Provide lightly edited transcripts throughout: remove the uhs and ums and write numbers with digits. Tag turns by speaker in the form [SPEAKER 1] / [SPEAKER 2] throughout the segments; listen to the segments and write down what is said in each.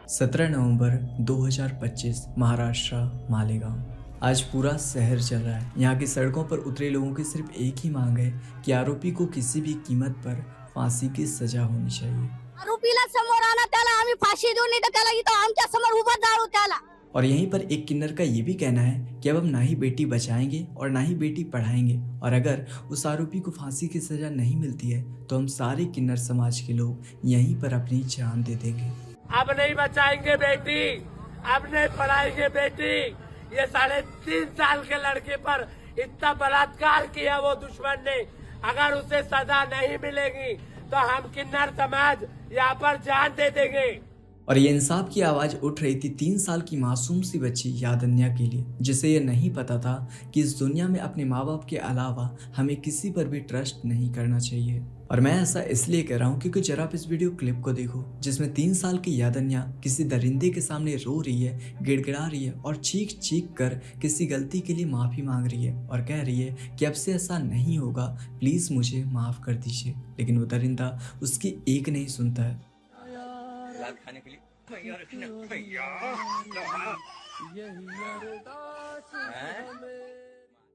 [SPEAKER 1] सत्रह नवंबर 2025 महाराष्ट्र मालेगांव। आज पूरा शहर चल रहा है। यहाँ की सड़कों पर उतरे लोगों की सिर्फ एक ही मांग है कि आरोपी को किसी भी कीमत पर फांसी की सजा होनी चाहिए।
[SPEAKER 2] आरोपीला समोर आणा, त्याला आम्ही फाशी देऊ, नाही तर त्याला इथं आमच्या समोर उभं जाळू त्याला।
[SPEAKER 1] और यहीं पर एक किन्नर का ये भी कहना है कि अब हम ना ही बेटी बचाएंगे और ना ही बेटी पढ़ाएंगे, और अगर उस आरोपी को फांसी की सजा नहीं मिलती है तो हम सारे किन्नर समाज के लोग यहीं पर अपनी जान दे देंगे।
[SPEAKER 3] अब नहीं बचाएंगे बेटी, अब नहीं पढ़ाएंगे बेटी। ये 3.5 साल के लड़के पर इतना बलात्कार किया वो दुश्मन ने, अगर उसे सजा नहीं मिलेगी तो हम किन्नर समाज यहाँ पर जान दे देंगे।
[SPEAKER 1] और ये इंसाफ की आवाज उठ रही थी 3 साल की मासूम सी बच्ची यादन्या के लिए, जिसे ये नहीं पता था कि इस दुनिया में अपने माँ बाप के अलावा हमें किसी पर भी ट्रस्ट नहीं करना चाहिए। और मैं ऐसा इसलिए कह रहा हूँ क्योंकि जरा आप इस वीडियो क्लिप को देखो, जिसमें 3 साल की यादन्या किसी दरिंदे के सामने रो रही है, गिड़गिड़ा रही है और चीख चीख कर किसी गलती के लिए माफ़ी मांग रही है और कह रही है कि अब से ऐसा नहीं होगा, प्लीज़ मुझे माफ़ कर दीजिए। लेकिन वो दरिंदा उसकी एक नहीं सुनता है।
[SPEAKER 4] खाने के लिए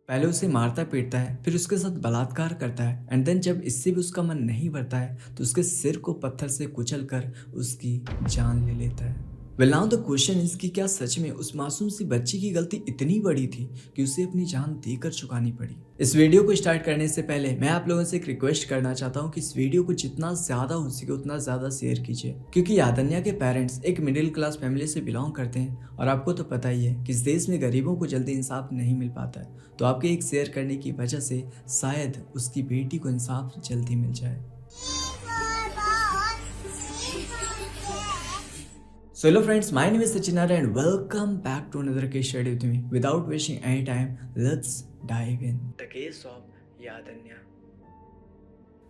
[SPEAKER 1] पहले उसे मारता पीटता है, फिर उसके साथ बलात्कार करता है, एंड देन जब इससे भी उसका मन नहीं भरता है तो उसके सिर को पत्थर से कुचल कर उसकी जान ले लेता है। Well now the question is कि क्या सच में उस मासूम सी बच्ची की गलती इतनी बड़ी थी कि उसे अपनी जान देकर चुकानी पड़ी? इस वीडियो को स्टार्ट करने से पहले मैं आप लोगों से एक रिक्वेस्ट करना चाहता हूं कि इस वीडियो को जितना ज्यादा हो सके उतना ज्यादा शेयर कीजिए, क्योंकि यादन्या के पेरेंट्स एक मिडिल क्लास फैमिली से बिलोंग करते हैं और आपको तो पता ही है कि इस देश में गरीबों को जल्दी इंसाफ नहीं मिल पाता है। तो आपके एक शेयर करने की वजह से शायद उसकी बेटी को इंसाफ जल्दी मिल जाए। So hello friends, my name is Sachin Arya and welcome back to another case study with me. Without wasting any time, let's dive in. The case of यादन्या।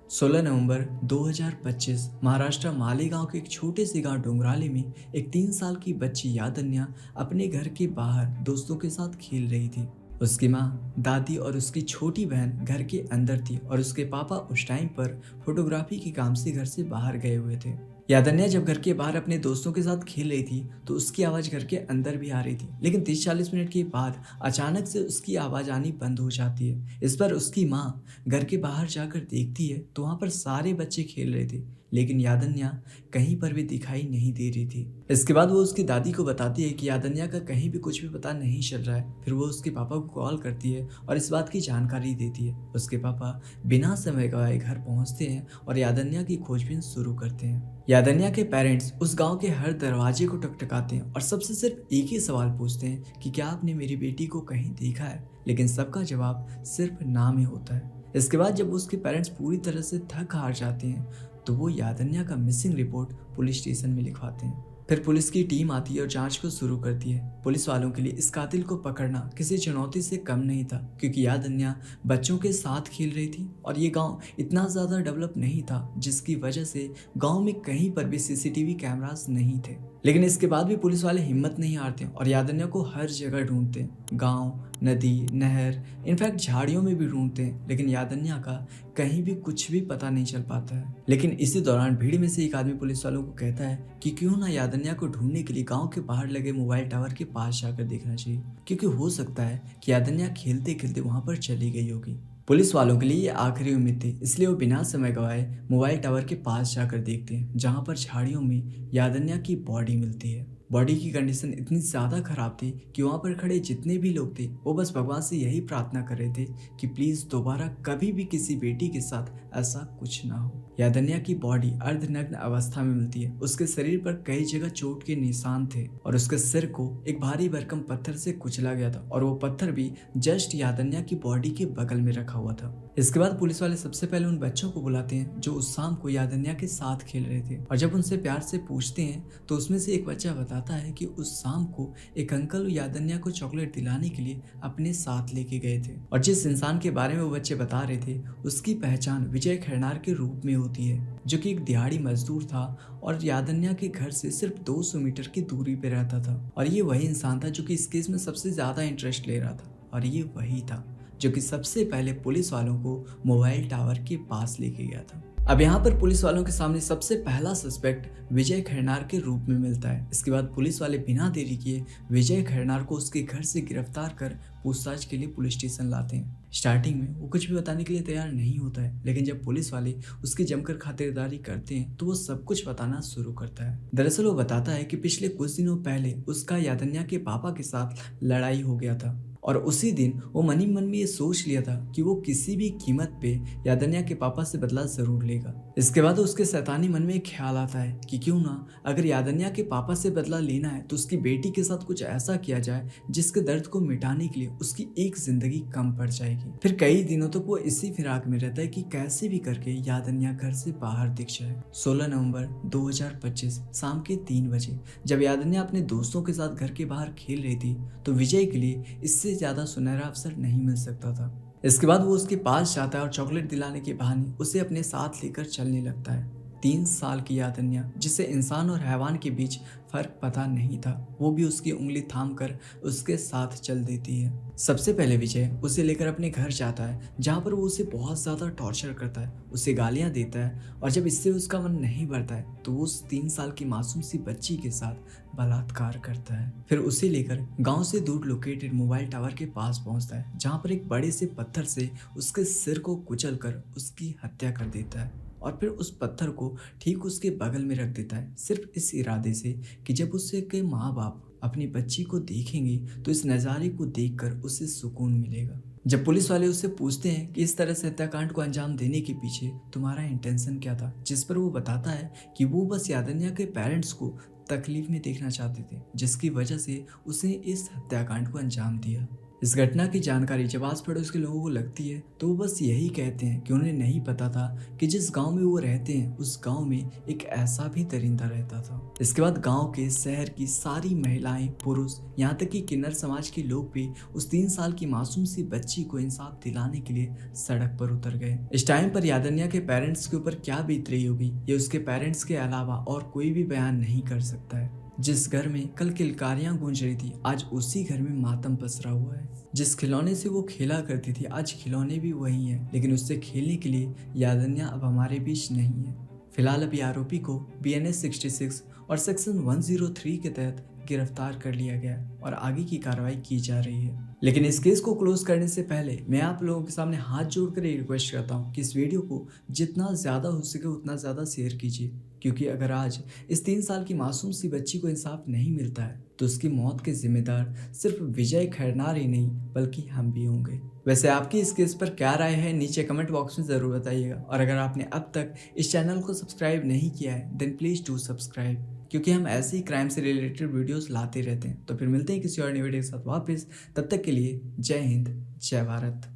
[SPEAKER 1] 16 नवंबर 2025 महाराष्ट्र मालेगांव के एक छोटे से गांव डोंगराले में एक 3 साल की बच्ची यादन्या अपने घर के बाहर दोस्तों के साथ खेल रही थी। उसकी माँ, दादी और उसकी छोटी बहन घर के अंदर थी और उसके पापा उस टाइम पर फोटोग्राफी के काम से घर से बाहर गए हुए थे। यादन्या जब घर के बाहर अपने दोस्तों के साथ खेल रही थी तो उसकी आवाज़ घर के अंदर भी आ रही थी, लेकिन 30-40 मिनट के बाद अचानक से उसकी आवाज़ आनी बंद हो जाती है। इस पर उसकी माँ घर के बाहर जाकर देखती है तो वहाँ पर सारे बच्चे खेल रहे थे, लेकिन यादन्या कहीं पर भी दिखाई नहीं दे रही थी। इसके बाद वो उसकी दादी को बताती है कि यादन्या का कहीं भी कुछ भी पता नहीं चल रहा है। फिर वो उसके पापा को कॉल करती है और इस बात की जानकारी देती है। उसके पापा बिना समय गवाए घर पहुंचते हैं और यादन्या की खोजबीन शुरू करते हैं। यादन्या के पेरेंट्स उस गांव के हर दरवाजे को टकटकाते हैं और सबसे सिर्फ एक ही सवाल पूछते हैं कि क्या आपने मेरी बेटी को कहीं देखा है, लेकिन सबका जवाब सिर्फ ना में होता है। इसके बाद जब उसके पेरेंट्स पूरी तरह से थक हार जाते हैं तो वो यादन्या का मिसिंग रिपोर्ट पुलिस स्टेशन में लिखवाते हैं। फिर पुलिस की टीम आती है और जांच को शुरू करती है। पुलिस वालों के लिए इस कातिल को पकड़ना किसी चुनौती से कम नहीं था, क्योंकि यादन्या बच्चों के साथ खेल रही थी और ये गांव इतना ज़्यादा डेवलप नहीं था, जिसकी वजह से गांव में कहीं पर भी सीसीटीवी कैमरास नहीं थे। लेकिन इसके बाद भी पुलिस वाले हिम्मत नहीं हारते और यादन्या को हर जगह ढूंढते हैं, गाँव, नदी, नहर, इनफैक्ट झाड़ियों में भी ढूंढते हैं, लेकिन यादन्या का कहीं भी कुछ भी पता नहीं चल पाता है। लेकिन इसी दौरान भीड़ में से एक आदमी पुलिस वालों को कहता है कि क्यों ना यादन्या को ढूंढने के लिए गांव के बाहर लगे मोबाइल टावर के पास जाकर देखना चाहिए, क्योंकि हो सकता है कि यादन्या खेलते खेलते वहां पर चली गई होगी। पुलिस वालों के लिए ये आखिरी उम्मीद थी, इसलिए वो बिना समय गवाए मोबाइल टावर के पास जाकर देखते हैं, जहां पर झाड़ियों में यादन्या की बॉडी मिलती है। बॉडी की कंडीशन इतनी ज़्यादा ख़राब थी कि वहाँ पर खड़े जितने भी लोग थे वो बस भगवान से यही प्रार्थना कर रहे थे कि प्लीज़ दोबारा कभी भी किसी बेटी के साथ ऐसा कुछ ना हो। यादन्या की बॉडी अर्धनग्न अवस्था में मिलती है। उसके शरीर पर कई जगह चोट के निशान थे और उसके सिर को एक भारी भरकम पत्थर से कुचला गया था और वो पत्थर भी जस्ट यादन्या की बॉडी के बगल में रखा हुआ था। इसके बाद पुलिस वाले सबसे पहले उन बच्चों को बुलाते हैं जो उस शाम को यादन्या के साथ खेल रहे थे, और जब उनसे प्यार से पूछते हैं तो उसमें से एक बच्चा बताता है कि उस शाम को एक अंकल यादन्या को चॉकलेट दिलाने के लिए अपने साथ लेके गए थे, और जिस इंसान के बारे में वो बच्चे बता रहे थे उसकी पहचान विजय खैरनार के रूप में होती है, जो कि एक दिहाड़ी मजदूर था और यादन्या के घर से सिर्फ 200 मीटर की दूरी पे रहता था। और ये वही इंसान था जो कि इस केस में सबसे ज्यादा इंटरेस्ट ले रहा था, और ये वही था जो कि सबसे पहले पुलिस वालों को मोबाइल टावर के पास लेके गया था। अब यहाँ पर पुलिस वालों के सामने सबसे पहला सस्पेक्ट विजय खैरनार के रूप में मिलता है। इसके बाद पुलिस वाले बिना देरी किए विजय खैरनार को उसके घर से गिरफ्तार कर पूछताछ के लिए पुलिस स्टेशन लाते हैं। स्टार्टिंग में वो कुछ भी बताने के लिए तैयार नहीं होता है, लेकिन जब पुलिस वाले उसकी जमकर खातिरदारी करते हैं तो वो सब कुछ बताना शुरू करता है। दरअसल वो बताता है कि पिछले कुछ दिनों पहले उसका यादन्या के पापा के साथ लड़ाई हो गया था और उसी दिन वो मन ही मन में ये सोच लिया था कि वो किसी भी कीमत पे यादन्या के पापा से बदला जरूर लेगा। इसके बाद उसके शैतानी मन में एक ख्याल आता है कि क्यों ना अगर यादन्या के पापा से बदला लेना है तो उसकी बेटी के साथ कुछ ऐसा किया जाए जिसके दर्द को मिटाने के लिए उसकी एक जिंदगी कम पड़ जाएगी। फिर कई दिनों तक वो इसी फिराक में रहता है कि कैसे भी करके यादन्या घर से बाहर दिख जाए। 16 नवंबर 2025 शाम के 3 बजे जब यादन्या अपने दोस्तों के साथ घर के बाहर खेल रही थी तो विजय के लिए इससे ज्यादा सुनहरा अवसर नहीं मिल सकता था। इसके बाद वो उसके पास जाता है और चॉकलेट दिलाने के बहाने उसे अपने साथ लेकर चलने लगता है। 3 साल की यादन्या, जिसे इंसान और हैवान के बीच फर्क पता नहीं था, वो भी उसकी उंगली थाम कर उसके साथ चल देती है। सबसे पहले विजय उसे लेकर अपने घर जाता है, जहाँ पर वो उसे बहुत ज़्यादा टॉर्चर करता है, उसे गालियाँ देता है और जब इससे उसका मन नहीं भरता है तो वो उस 3 साल की मासूम सी बच्ची के साथ बलात्कार करता है। फिर उसे लेकर गांव से दूर लोकेटेड मोबाइल टावर के पास पहुंचता है, जहाँ पर एक बड़े से पत्थर से उसके सिर को कुचल कर उसकी हत्या कर देता है और फिर उस पत्थर को ठीक उसके बगल में रख देता है, सिर्फ इस इरादे से कि जब उसके माँ बाप अपनी बच्ची को देखेंगे तो इस नज़ारे को देखकर उसे सुकून मिलेगा। जब पुलिस वाले उससे पूछते हैं कि इस तरह से हत्याकांड को अंजाम देने के पीछे तुम्हारा इंटेंशन क्या था, जिस पर वो बताता है कि वो बस यादन्या के पेरेंट्स को तकलीफ में देखना चाहते थे, जिसकी वजह से उसने इस हत्याकांड को अंजाम दिया। इस घटना की जानकारी जब आस पड़ोस के लोगों को लगती है तो वो बस यही कहते हैं कि उन्हें नहीं पता था कि जिस गांव में वो रहते हैं उस गांव में एक ऐसा भी दरिंदा रहता था। इसके बाद गांव के शहर की सारी महिलाएं, पुरुष, यहाँ तक कि किन्नर समाज के लोग भी उस 3 साल की मासूम सी बच्ची को इंसाफ दिलाने के लिए सड़क पर उतर गए। इस टाइम पर यादन्या के पेरेंट्स के ऊपर क्या बीत रही होगी ये उसके पेरेंट्स के अलावा और कोई भी बयान नहीं कर सकता है। जिस घर में कल किलकारियां गूंज रही थी आज उसी घर में मातम पसरा हुआ है। जिस खिलौने से वो खेला करती थी आज खिलौने भी वही हैं, लेकिन उससे खेलने के लिए यादन्या अब हमारे बीच नहीं है। फिलहाल अभी आरोपी को BNS 66 और सेक्शन 103 के तहत गिरफ्तार कर लिया गया और आगे की कार्रवाई की जा रही है। लेकिन इस केस को क्लोज करने से पहले मैं आप लोगों के सामने हाथ जोड़कर ये रिक्वेस्ट करता हूँ कि इस वीडियो को जितना ज़्यादा हो सके उतना ज़्यादा शेयर कीजिए, क्योंकि अगर आज इस 3 साल की मासूम सी बच्ची को इंसाफ नहीं मिलता है तो उसकी मौत के जिम्मेदार सिर्फ विजय खैरनार ही नहीं बल्कि हम भी होंगे। वैसे आपकी इस केस पर क्या राय है नीचे कमेंट बॉक्स में ज़रूर बताइएगा, और अगर आपने अब तक इस चैनल को सब्सक्राइब नहीं किया है देन प्लीज़ डू सब्सक्राइब, क्योंकि हम ऐसे ही क्राइम से रिलेटेड वीडियोस लाते रहते हैं। तो फिर मिलते हैं किसी और नई वीडियो के साथ वापस, तब तक के लिए जय हिंद, जय भारत।